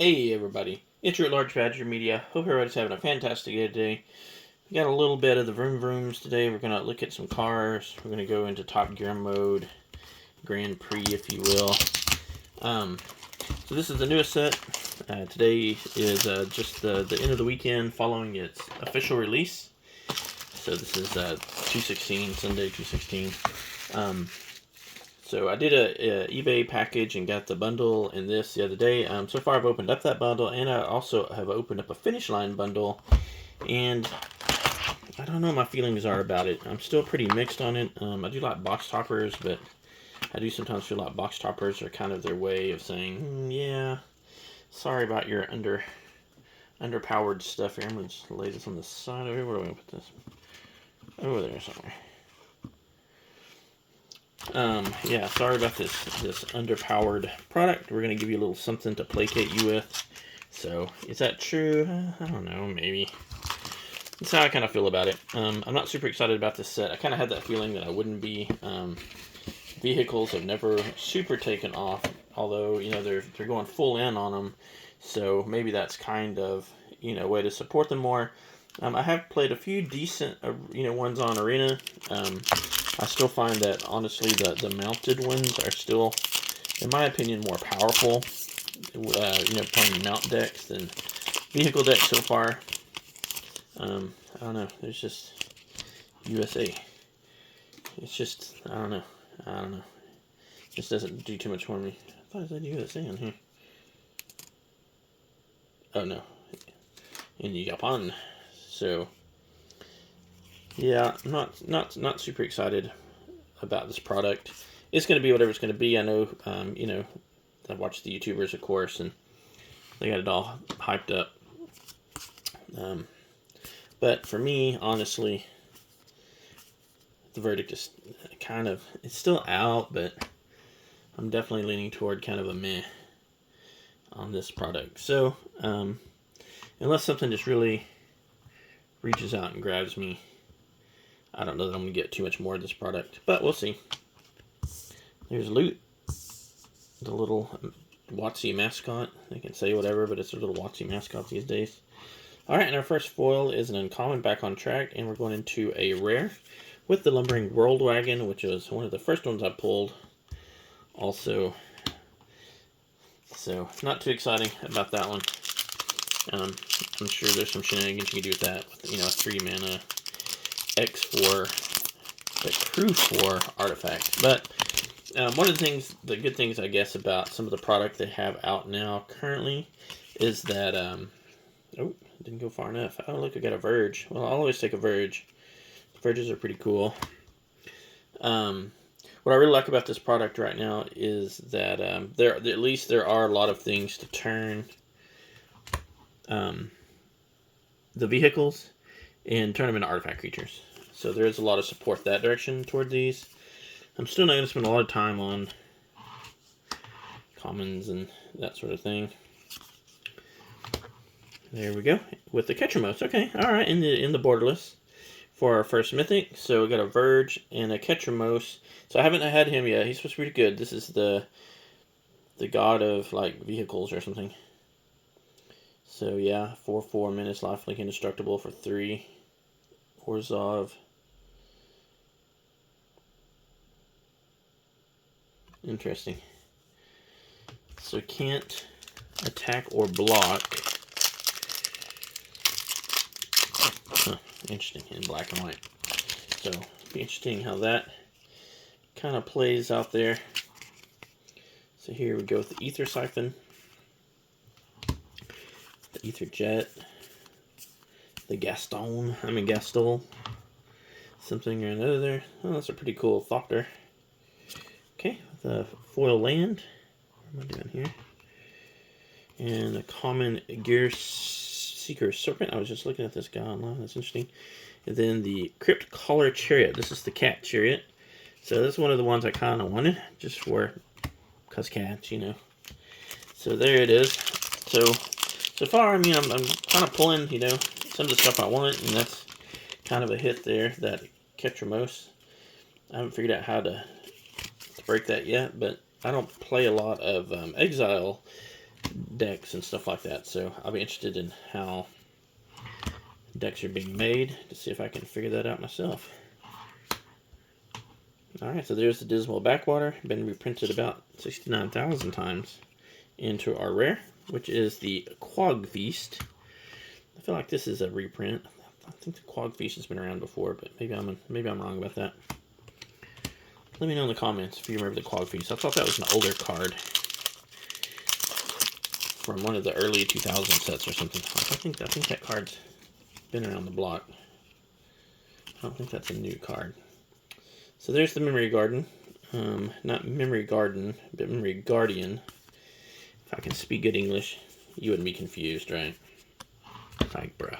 Hey everybody, it's your Large Badger Media. Hope everybody's having a fantastic day today. We got a little bit of the vroom vrooms today. We're going to look at some cars. We're going to go into Top Gear mode, Grand Prix if you will. So this is the newest set. Today is just the end of the weekend following its official release. So this is 2/16, Sunday 2/16. So I did a eBay package and got the bundle and this the other day. So far I've opened up that bundle, and I also have opened up a Finish Line bundle, and I don't know what my feelings are about it. I'm still pretty mixed on it. I do like box toppers, but I do sometimes feel like box toppers are kind of their way of saying, yeah, sorry about your underpowered stuff here. I'm going to just lay this on the side over here. Where do I put this? Over there somewhere. Yeah, sorry about this underpowered product. We're going to give you a little something to placate you with. So, is that true? I don't know, maybe. That's how I kind of feel about it. I'm not super excited about this set. I kind of had that feeling that I wouldn't be. Vehicles have never super taken off, although, you know, they're going full in on them. So, maybe that's kind of, you know, a way to support them more. I have played a few decent, ones on Arena. I still find that, honestly, the mounted ones are still, in my opinion, more powerful, playing mount decks than vehicle decks so far. I don't know, there's just USA. It's just, I don't know. It just doesn't do too much for me. I thought it said USA on here. Oh, no. In Japan. So, yeah, not super excited about this product. It's going to be whatever it's going to be. I know, I watch the YouTubers, of course, and they got it all hyped up. But for me, honestly, the verdict is kind of, it's still out, but I'm definitely leaning toward kind of a meh on this product. So, unless something just really reaches out and grabs me, I don't know that I'm going to get too much more of this product, but we'll see. There's Loot, the little WotC mascot. They can say whatever, but it's a little WotC mascot these days. Alright, and our first foil is an uncommon, Back on Track, and we're going into a rare with the Lumbering World Wagon, which was one of the first ones I pulled. Also, so not too exciting about that one. I'm sure there's some shenanigans you can do with that. With, a 3-mana X4, the Crew 4 artifact. But one of the good things, I guess, about some of the product they have out now currently is that, oh, didn't go far enough. Oh, look, I got a Verge. Well, I'll always take a Verge. Verges are pretty cool. What I really like about this product right now is that at least there are a lot of things to turn the vehicles and turn them into artifact creatures. So there is a lot of support that direction toward these. I'm still not going to spend a lot of time on commons and that sort of thing. There we go. With the Ketramos. Okay, alright, in the borderless for our first mythic. So we got a Verge and a Ketramos. So I haven't had him yet. He's supposed to be good. This is the god of, like, vehicles or something. So yeah, 4/4 Menace, Lifelink, Indestructible for 3. Orzhov. Interesting. So can't attack or block. Huh, interesting, in black and white. So, be interesting how that kind of plays out there. So here we go with the Ether Siphon, the Ether Jet, the Gaston, something or another. Oh, that's a pretty cool Thopter. Okay, the foil land. What am I doing here? And a common Gear Seeker Serpent. I was just looking at this guy online. That's interesting. And then the Crypt Collar Chariot. This is the cat chariot. So this is one of the ones I kind of wanted, just for, cause cats, So there it is. So far, I'm kind of pulling, some of the stuff I want, and that's kind of a hit there, that Ketramos. I haven't figured out how to break that yet, but I don't play a lot of Exile decks and stuff like that. So I'll be interested in how decks are being made to see if I can figure that out myself. Alright, so there's the Dismal Backwater. Been reprinted about 69,000 times into our rare, which is the Quag Feast. I feel like this is a reprint. I think the Quag Feast has been around before, but maybe I'm wrong about that. Let me know in the comments if you remember the Quag Feast. I thought that was an older card from one of the early 2000 sets or something. I think that card's been around the block. I don't think that's a new card. So there's the Memory Garden. Not Memory Garden, but Memory Guardian. If I can speak good English, you wouldn't be confused, right? Like, bruh.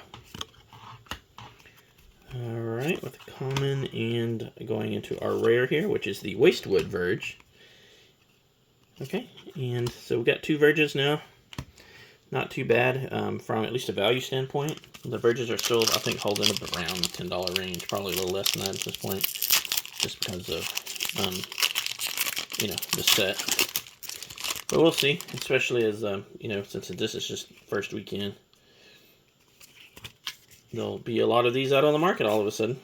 Alright, with the common and going into our rare here, which is the Wastewood Verge. Okay, and so we got 2 Verges now. Not too bad from at least a value standpoint. The Verges are still, I think, holding up around the $10 range, probably a little less than that at this point, just because of, you know, the set. But we'll see, especially as, you know, since this is just first weekend. There'll be a lot of these out on the market all of a sudden.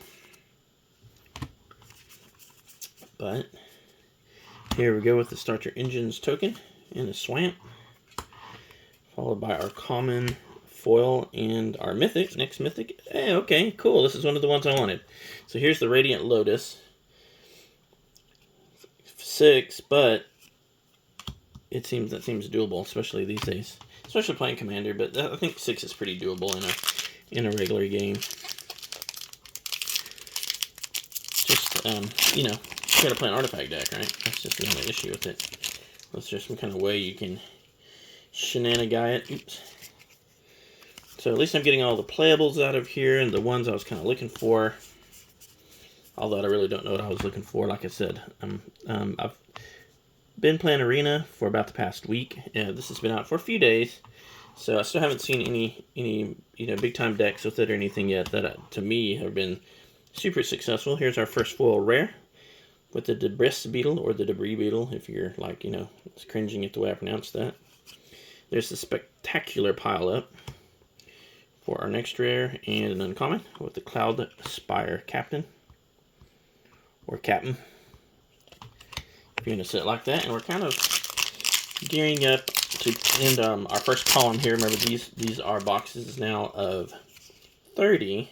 But here we go with the Starter Engines token and a Swamp. Followed by our common foil and our mythic. Next mythic. Hey, okay, cool. This is one of the ones I wanted. So here's the Radiant Lotus. 6, but that seems doable, especially these days. Especially playing Commander, but I think 6 is pretty doable in a regular game. Just you know, you gotta play an artifact deck, right? That's just the only issue with it. Unless there's some kind of way you can shenanigan it. Oops. So at least I'm getting all the playables out of here and the ones I was kind of looking for. Although I really don't know what I was looking for. Like I said, I've been playing Arena for about the past week. This has been out for a few days, so I still haven't seen any you know, big time decks with it or anything yet that to me have been super successful. Here's our first foil rare with the Debris Beetle, or the Debris Beetle, if you're like, you know, cringing at the way I pronounce that. There's the Spectacular Pile Up for our next rare, and an uncommon with the Cloud Spire Captain, or Captain, if you're going to sit like that. And we're kind of gearing up to end our first column here. Remember, these are boxes now of 30,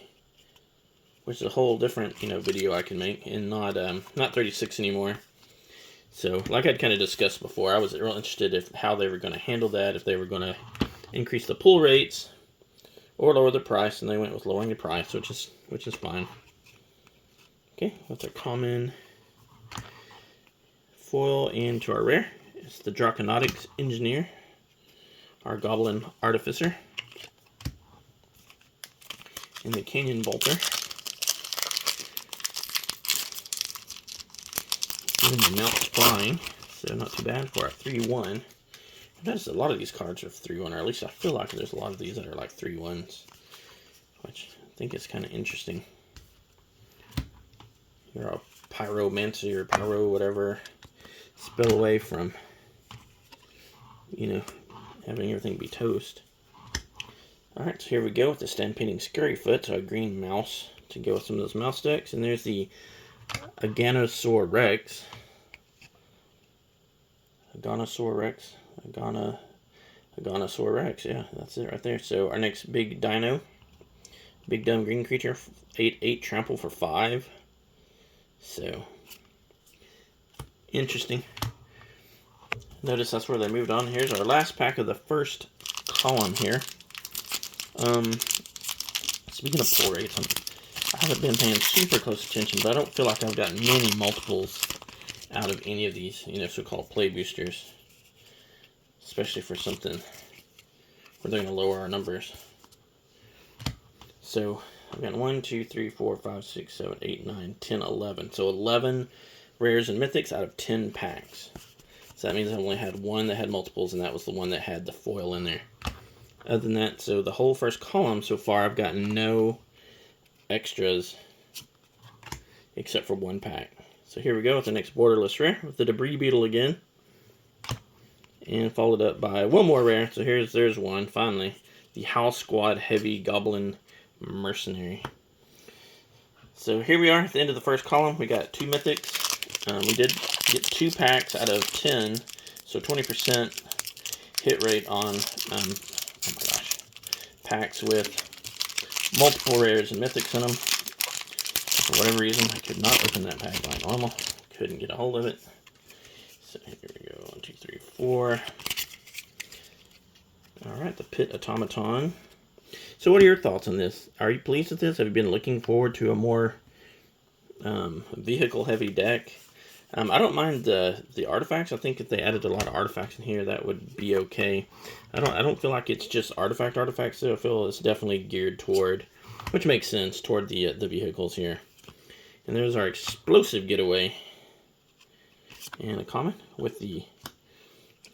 which is a whole different, you know, video I can make, and not 36 anymore. So, like I'd kind of discussed before, I was real interested in how they were going to handle that, if they were going to increase the pull rates or lower the price, and they went with lowering the price, which is fine. Okay, with our common foil and to our rare, it's the Draconautics Engineer, our Goblin Artificer, and the Canyon Bolter. And the Mount's Flying, so not too bad for our 3-1. I noticed a lot of these cards are 3-1, or at least I feel like there's a lot of these that are like 3-1s, which I think is kind of interesting. You're a Pyromancy or Pyro whatever, spill away from, you know, having everything be toast. Alright, so here we go with the Stampeding Scurryfoot, so a green mouse to go with some of those mouse decks. And there's the Aganosaur Rex. Aganosaur Rex, yeah, that's it right there. So our next big dino, big dumb green creature, 8/8 trample for 5. So interesting. Notice that's where they moved on. Here's our last pack of the first column here. Speaking of pull rates, I haven't been paying super close attention, but I don't feel like I've gotten many multiples out of any of these, you know, so-called play boosters. Especially for something where they're going to lower our numbers. So, I've got 1, 2, 3, 4, 5, 6, 7, 8, 9, 10, 11. So 11 rares and mythics out of 10 packs. So that means I only had one that had multiples, and that was the one that had the foil in there. Other than that, so the whole first column so far, I've gotten no extras except for one pack. So here we go with the next borderless rare with the Debris Beetle again. And followed up by one more rare. So there's one, finally. The House Squad Heavy Goblin Mercenary. So here we are at the end of the first column. We got 2 mythics. We did get 2 packs out of 10. So 20% hit rate on, oh my gosh, packs with multiple rares and mythics in them. For whatever reason, I could not open that pack like normal. Couldn't get a hold of it. So here we go, 1, 2, 3, 4. Alright, the Pit Automaton. So what are your thoughts on this? Are you pleased with this? Have you been looking forward to a more vehicle-heavy deck? I don't mind the artifacts. I think if they added a lot of artifacts in here, that would be okay. I don't feel like it's just artifacts though. I feel it's definitely geared toward, which makes sense, toward the vehicles here. And there's our Explosive Getaway. And a common with the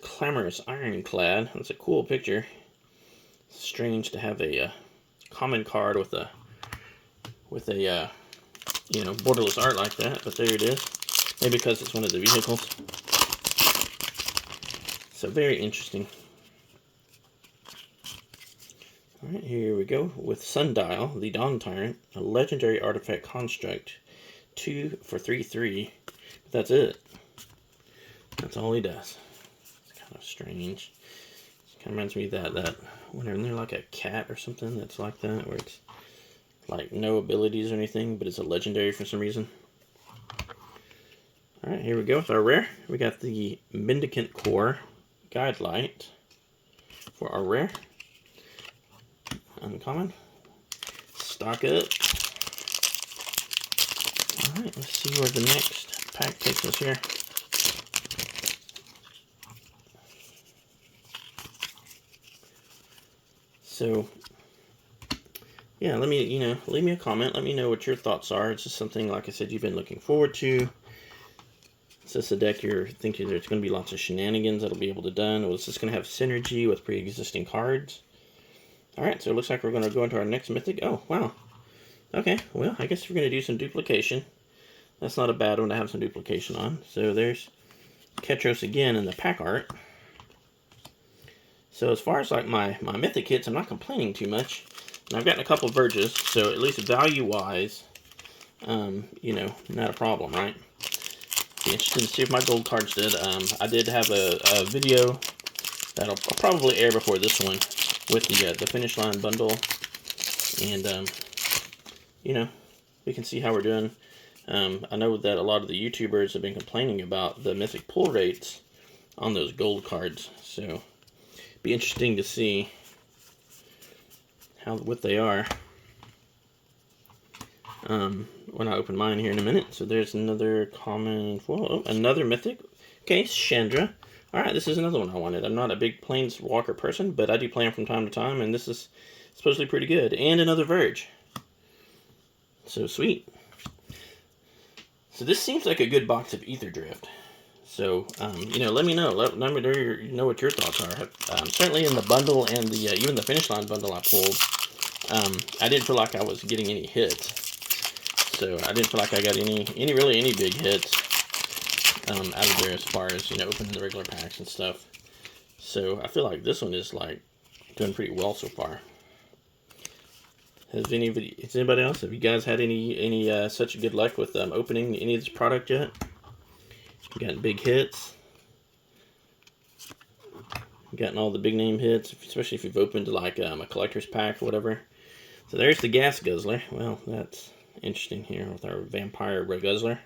Clamorous Ironclad. That's a cool picture. Strange to have a common card with a you know, borderless art like that, but there it is. Maybe because it's one of the vehicles. So very interesting. Alright, here we go with Sundial, the Dawn Tyrant, a legendary artifact construct. 2 for 3/3. But that's it. That's all he does. It's kind of strange. It kind of reminds me of that whenever they're like a cat or something that's like that, where it's like no abilities or anything, but it's a legendary for some reason. Alright, here we go with our rare. We got the Mendicant Core Guidelight for our rare. Uncommon. Stock up. Alright, let's see where the next pack takes us here. So, yeah, let me, leave me a comment. Let me know what your thoughts are. It's just something, like I said, you've been looking forward to. Is this a deck you're thinking there's going to be lots of shenanigans that'll be able to done? Or is this going to have synergy with pre-existing cards? Alright, so it looks like we're going to go into our next mythic. Oh, wow. Okay, well, I guess we're going to do some duplication. That's not a bad one to have some duplication on. So there's Ketros again in the pack art. So as far as like my mythic hits, I'm not complaining too much. And I've gotten a couple of Verges, so at least value-wise, not a problem, right? Be interested to see if my gold cards did. I did have a video that'll probably air before this one with the Finish Line bundle, and we can see how we're doing. I know that a lot of the YouTubers have been complaining about the mythic pull rates on those gold cards, so be interesting to see what they are when I open mine here in a minute. So there's another common foil. Oh, another mythic. Okay, Chandra. Alright, this is another one I wanted. I'm not a big Planeswalker person, but I do play them from time to time, and this is supposedly pretty good. And another Verge. So sweet. So this seems like a good box of Ether Drift. So, let me know. Let me know what your thoughts are. Certainly in the bundle and the even the Finish Line bundle I pulled, I didn't feel like I was getting any hits. So I didn't feel like I got any big hits out of there as far as, opening the regular packs and stuff. So I feel like this one is like doing pretty well so far. Has anybody else? Have you guys had any such good luck with opening any of this product yet? Gotten big hits. Gotten all the big name hits, especially if you've opened like a collector's pack or whatever. So there's the Gas Guzzler. Well, that's interesting here with our Vampire Guzzler.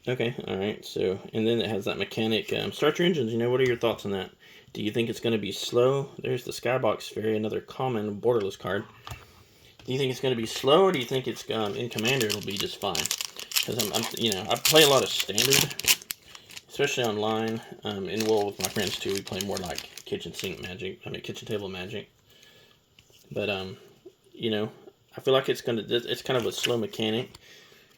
Okay, alright, so, and then it has that mechanic. Start your engines, what are your thoughts on that? Do you think it's going to be slow? There's the Skybox Fairy, another common borderless card. Do you think it's going to be slow, or do you think it's in Commander it'll be just fine? Because I play a lot of Standard, especially online. With my friends too, we play more like kitchen table Magic. But I feel like it's kind of a slow mechanic,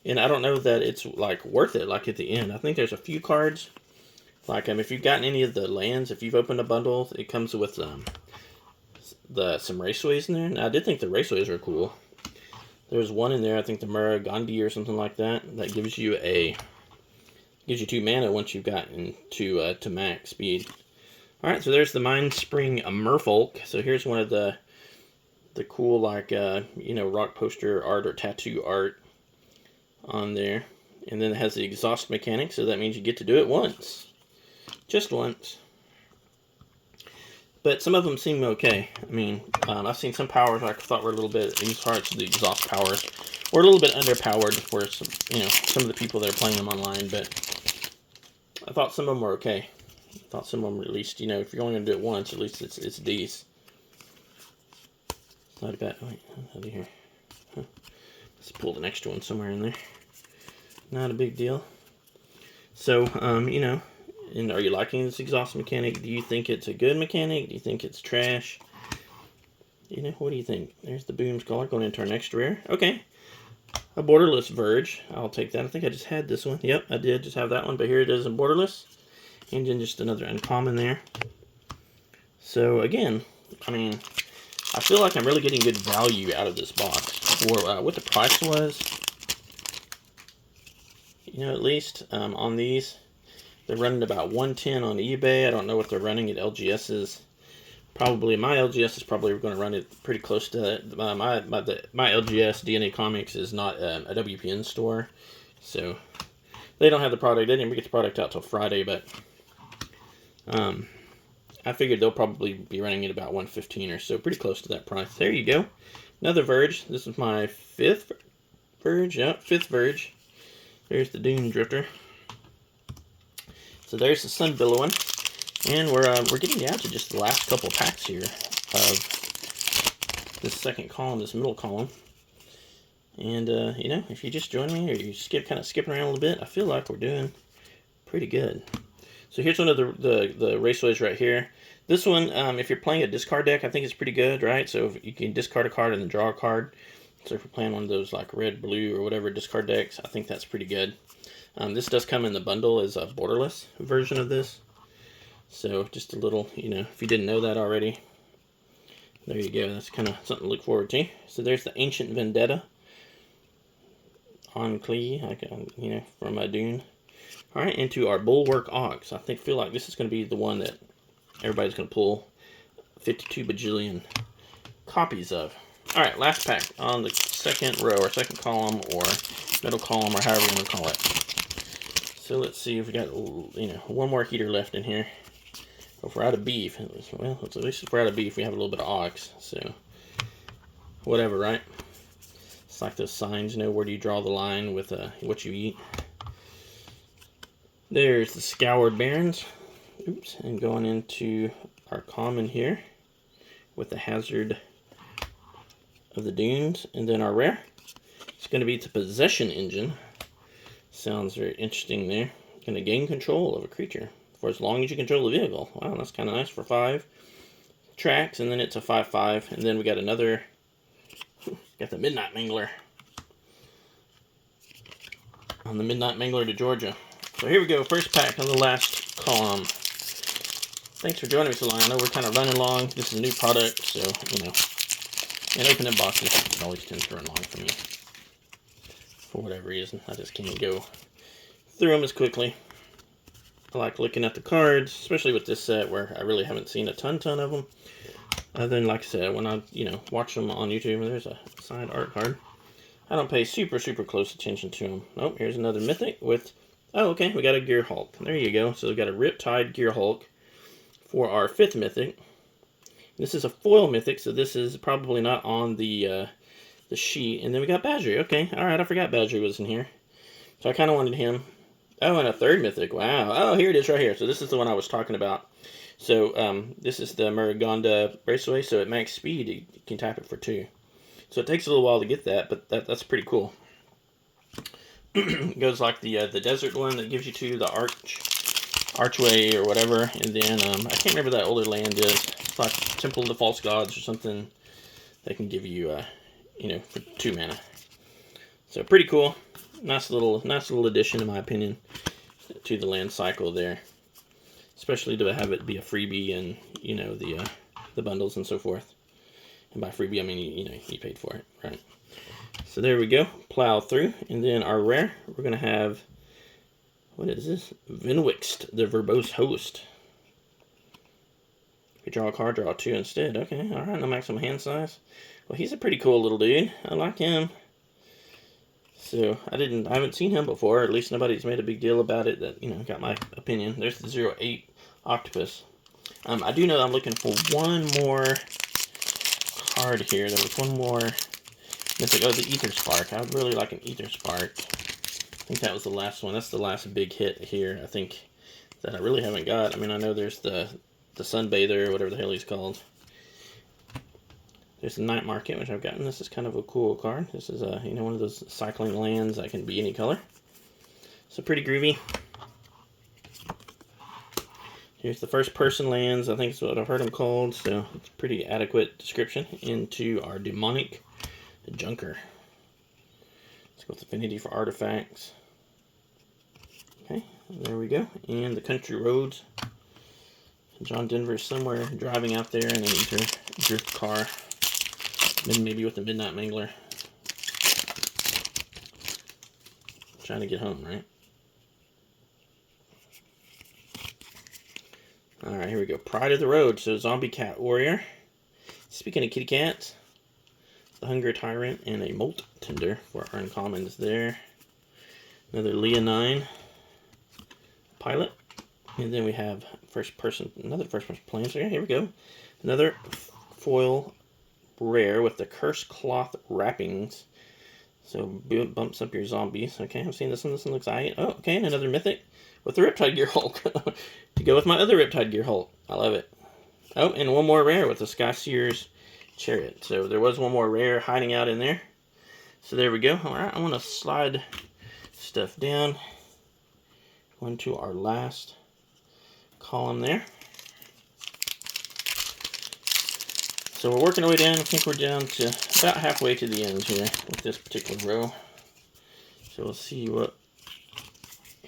and I don't know that it's like worth it. Like at the end, I think there's a few cards. Like if you've gotten any of the lands, if you've opened a bundle, it comes with some raceways in there. And I did think the raceways were cool. There's one in there, I think the Mura Gandhi or something like that, that gives you Gives you 2 mana once you've gotten to max speed. All right, so there's the Mindspring Merfolk. So here's one of the cool, like, you know, rock poster art or tattoo art on there. And then it has the exhaust mechanic, so that means you get to do it once. Just once. But some of them seem okay. I mean, I've seen some powers I thought were a little bit, as far as the exhaust powers, were a little bit underpowered for some, you know, some of the people that are playing them online, but I thought some of them were okay. I thought some of them were, at least, you know, if you're only going to do it once, at least it's decent. Not a bad. Wait, out of here. Huh. Let's pull the next one somewhere in there. Not a big deal. So, you know, and are you liking this exhaust mechanic? Do you think it's a good mechanic? Do you think it's trash? You know, what do you think? There's the Boom Scholar going into our next rare. Okay. A Borderless Verge. I'll take that. I think I just had this one. Yep, I did just have that one, but here it is in Borderless. And then just another uncommon there. So, again, I mean, I feel like I'm really getting good value out of this box for what the price was. You know, at least on these, they're running about $110 on eBay. I don't know what they're running at LGS's. Probably my LGS is probably going to run it pretty close to that. My LGS DNA Comics is not a WPN store, so they don't have the product. They didn't get the product out till Friday, but I figured they'll probably be running it about $115 or so, pretty close to that price. There you go, another Verge. This is my 5th Verge. Yep, 5th Verge. There's the Dune Drifter. So there's the Sun Billowing. And we're getting down to just the last couple packs here of this second column, this middle column. And, you know, if you just join me or you kind of skipping around a little bit, I feel like we're doing pretty good. So here's one of the Raceways right here. This one, if you're playing a discard deck, I think it's pretty good, right? So if you can discard a card and then draw a card. So if you're playing one of those like red, blue, or whatever discard decks, I think that's pretty good. This does come in the bundle as a borderless version of this. So just a little, you know, if you didn't know that already, there you go. That's kind of something to look forward to. So there's the Ancient Vendetta on Klee, you know, from Dune. All right, into our Bulwark Ox. I feel like this is going to be the one that everybody's going to pull 52 bajillion copies of. All right, last pack on the second row or second column or middle column or however you want to call it. So let's see if we got, you know, one more heater left in here. If we're out of beef, well, at least if we're out of beef, we have a little bit of ox, so whatever, right? It's like those signs, you know, where do you draw the line with what you eat? There's the Scoured Barrens. Oops, and going into our common here with the Hazard of the Dunes, and then our rare. It's going to be the Possession Engine. Sounds very interesting there. Going to gain control of a creature for as long as you control the vehicle. Wow, that's kind of nice for 5 tracks, and then it's a 5/5, and then we got another, got the Midnight Mangler on the Midnight Mangler to Georgia. So here we go, first pack on the last column. Thanks for joining me so long. I know we're kind of running long. This is a new product, so, you know, and opening boxes always tends to run long for me. For whatever reason, I just can't go through them as quickly. I like looking at the cards, especially with this set where I really haven't seen a ton of them. Other than, like I said, when I, you know, watch them on YouTube, there's a side art card. I don't pay super close attention to them. Oh, here's another Mythic with, oh, okay, we got a Gear Hulk. There you go. So we got a Riptide Gear Hulk for our 5th Mythic. This is a foil Mythic, so this is probably not on the sheet. And then we got Badgery. Okay, all right, I forgot Badgery was in here. So I kind of wanted him. Oh, and a 3rd Mythic. Wow. Oh, here it is right here. So this is the one I was talking about. So this is the Maragonda Raceway. So at max speed, you can tap it for 2. So it takes a little while to get that, but that's pretty cool. It goes like the desert one that gives you 2, the Archway or whatever. And then I can't remember that older land is. It's like Temple of the False Gods or something. They can give you, you know, for 2 mana. So pretty cool. Nice little addition, in my opinion, to the land cycle there. Especially to have it be a freebie and, you know, the bundles and so forth. And by freebie, I mean, you know, you paid for it, right? So there we go. Plow through. And then our rare, we're going to have What is this? Vinwixt, the verbose host. If you draw a card, draw 2 instead. Okay, alright, no maximum hand size. Well, he's a pretty cool little dude. I like him. So, I haven't seen him before. At least nobody's made a big deal about it that, you know, got my opinion. There's the 08 Octopus. I do know I'm looking for one more card here. There was one more mythic. Oh, the Ether Spark. I would really like an Ether Spark. I think that was the last one. That's the last big hit here, I think, that I really haven't got. I mean, I know there's the Sunbather, or whatever the hell he's called. There's the Night Market, which I've gotten. This is kind of a cool card. This is you know, one of those cycling lands that can be any color. So pretty groovy. Here's the first person lands. I think it's what I've heard them called. So it's a pretty adequate description into our demonic junker. Let's go with Affinity for Artifacts. Okay, there we go. And the Country Roads. John Denver is somewhere driving out there in an Ether drift car. Maybe with the Midnight Mangler. Trying to get home, right? Alright, here we go. Pride of the Road. So, Zombie Cat Warrior. Speaking of kitty cats, the Hunger Tyrant and a Molt Tender for our uncommons there. Another Leonine Pilot. And then we have another first person plane. So, yeah, here we go. Another foil rare with the Curse Cloth wrappings. So bumps up your zombies. Okay, I've seen this one. This one looks alright. Oh, okay, and another mythic with the Riptide Gear Hulk to go with my other Riptide Gear Hulk. I love it. Oh, and one more rare with the Skyseer's Chariot. So there was one more rare hiding out in there. So there we go. Alright, I want to slide stuff down. Going to our last column there. So we're working our way down. I think we're down to about halfway to the end here with this particular row. So we'll see what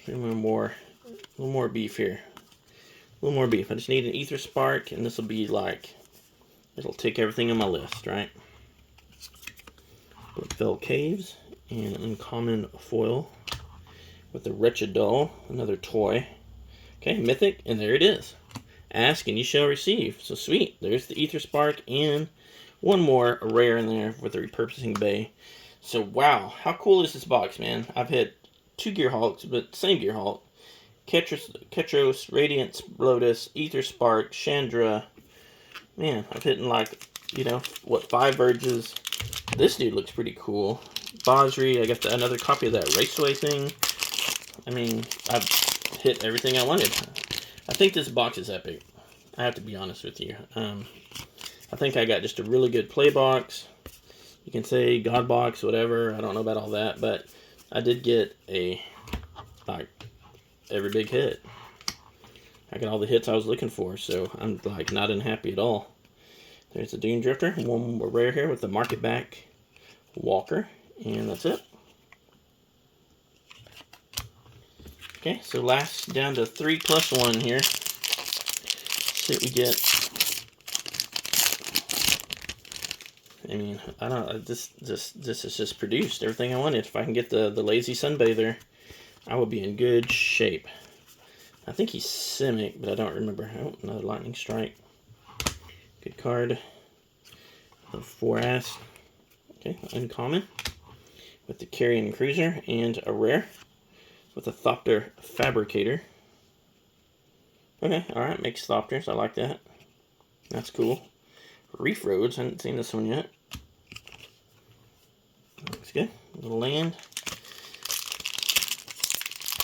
a little more beef here. A little more beef. I just need an Ether Spark, and this will be like, it'll take everything on my list, right? Fell Caves and an uncommon foil with the Wretched Doll, another toy. Okay, mythic, and there it is. Ask and you shall receive. So sweet. There's the Ether Spark and one more rare in there with the Repurposing Bay. So wow, how cool is this box, man? I've hit 2 Gear Hulks, but same Gear Hulk. Ketros, Radiance, Lotus, Ether Spark, Chandra. Man, I've hit like, you know, what, 5 Verges. This dude looks pretty cool. Basri, I got another copy of that Raceway thing. I mean, I've hit everything I wanted. I think this box is epic. I have to be honest with you. I think I got just a really good play box. You can say God box, whatever. I don't know about all that, but I did get like every big hit. I got all the hits I was looking for, so I'm like not unhappy at all. There's the Dune Drifter. One more rare here with the Market Back Walker, and that's it. Okay, so last down to 3+1 here. Let's see what we get. I mean, I don't know. This is just produced everything I wanted. If I can get the Lazy Sunbather, I will be in good shape. I think he's Simic, but I don't remember. Oh, another Lightning Strike. Good card. The 4-ass. Okay, uncommon. With the Carrion Cruiser and a rare. With a Thopter Fabricator. Okay, alright, makes Thopters. I like that. That's cool. Reef Roads. I haven't seen this one yet. Looks good. A little land.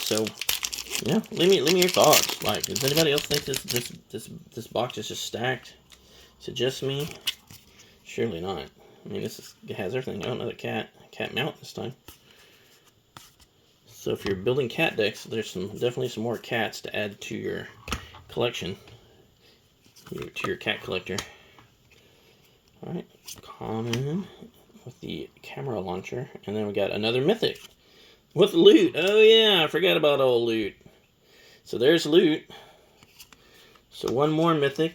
So, yeah, leave me your thoughts. Like, does anybody else think this box is just stacked? Is it just me? Surely not. I mean, it has everything. Oh, another cat mount this time. So if you're building cat decks, there's definitely some more cats to add to your collection, to your cat collector. All right, common with the camera launcher, and then we got another mythic with loot. Oh yeah, I forgot about old loot. So there's loot. So one more mythic,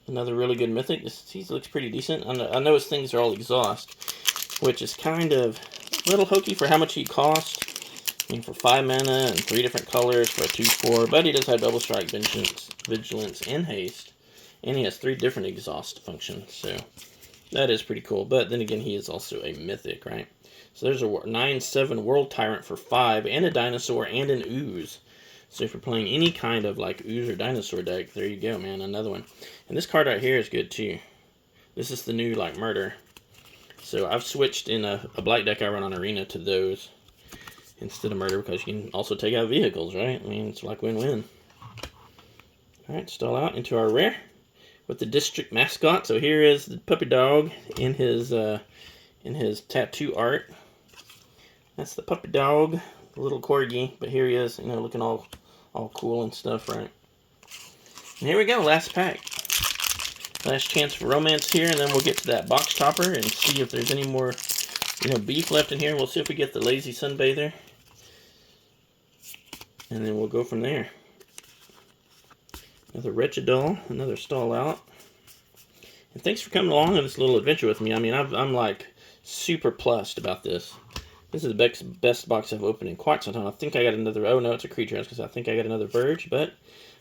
another really good mythic. He looks pretty decent. I know his things are all exhaust, which is kind of a little hokey for how much he cost. I mean, for 5 mana and 3 different colors for a 2/4. But he does have Double Strike, Vigilance, and Haste. And he has 3 different exhaust functions. So that is pretty cool. But then again, he is also a mythic, right? So there's a 9/7 World Tyrant for 5, and a Dinosaur, and an Ooze. So if you're playing any kind of like Ooze or Dinosaur deck, there you go, man. Another one. And this card right here is good too. This is the new like Murder. So I've switched in a black deck I run on Arena to those instead of Murder, because you can also take out vehicles, right? I mean, it's like win-win. Alright, stall out into our rare with the district mascot. So here is the puppy dog in his tattoo art. That's the puppy dog, the little corgi, but here he is, you know, looking all cool and stuff, right? And here we go, last pack. Last chance for romance here, and then we'll get to that box topper and see if there's any more, you know, beef left in here. We'll see if we get the Lazy Sunbather, and then we'll go from there. Another Wretched Doll, another stall out. And thanks for coming along on this little adventure with me. I mean, I'm like super plussed about this. This is the best box I've opened in quite some time. I think I got another, oh no, it's a creature. I was gonna say, I think I got another Verge, but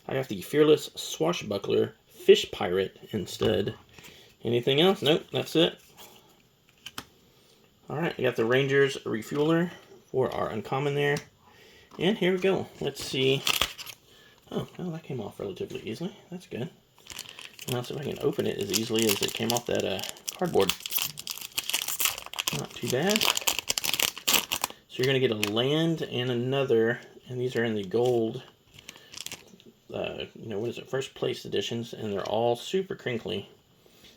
I got the Fearless Swashbuckler Fish Pirate instead. Anything else? Nope, that's it. Alright, I got the Rangers Refueler for our uncommon there. And here we go. Let's see. Oh, well, that came off relatively easily. That's good. Now, see if I can open it as easily as it came off that cardboard. Not too bad. So you're going to get a land and another, and these are in the gold, you know, what is it, first place editions, and they're all super crinkly.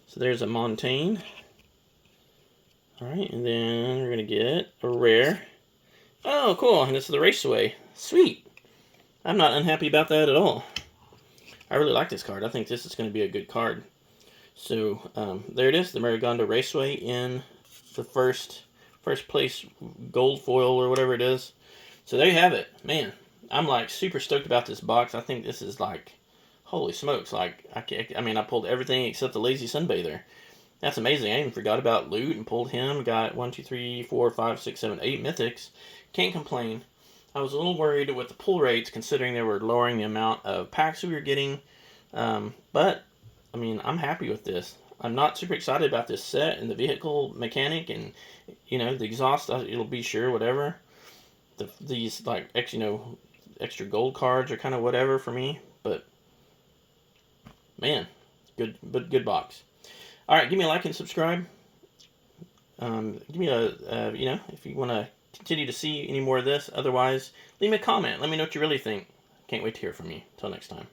So there's a Montaigne. Alright, and then we're going to get a rare. Oh, cool, and it's the Raceway. Sweet. I'm not unhappy about that at all. I really like this card. I think this is going to be a good card. So, there it is, the Marigondo Raceway in the first place gold foil or whatever it is. So there you have it. Man, I'm like super stoked about this box. I think this is like, holy smokes, like, I mean, I pulled everything except the Lazy Sunbather. That's amazing. I even forgot about Loot and pulled him. Got 1, 2, 3, 4, 5, 6, 7, 8 mythics. Can't complain. I was a little worried with the pull rates, considering they were lowering the amount of packs we were getting. But, I mean, I'm happy with this. I'm not super excited about this set and the vehicle mechanic and, you know, the exhaust. It'll be sure, whatever. These, like, extra gold cards are kind of whatever for me. But, man, good box. All right, give me a like and subscribe. Give me a, you know, if you want to continue to see any more of this. Otherwise, leave me a comment. Let me know what you really think. Can't wait to hear from you. Until next time.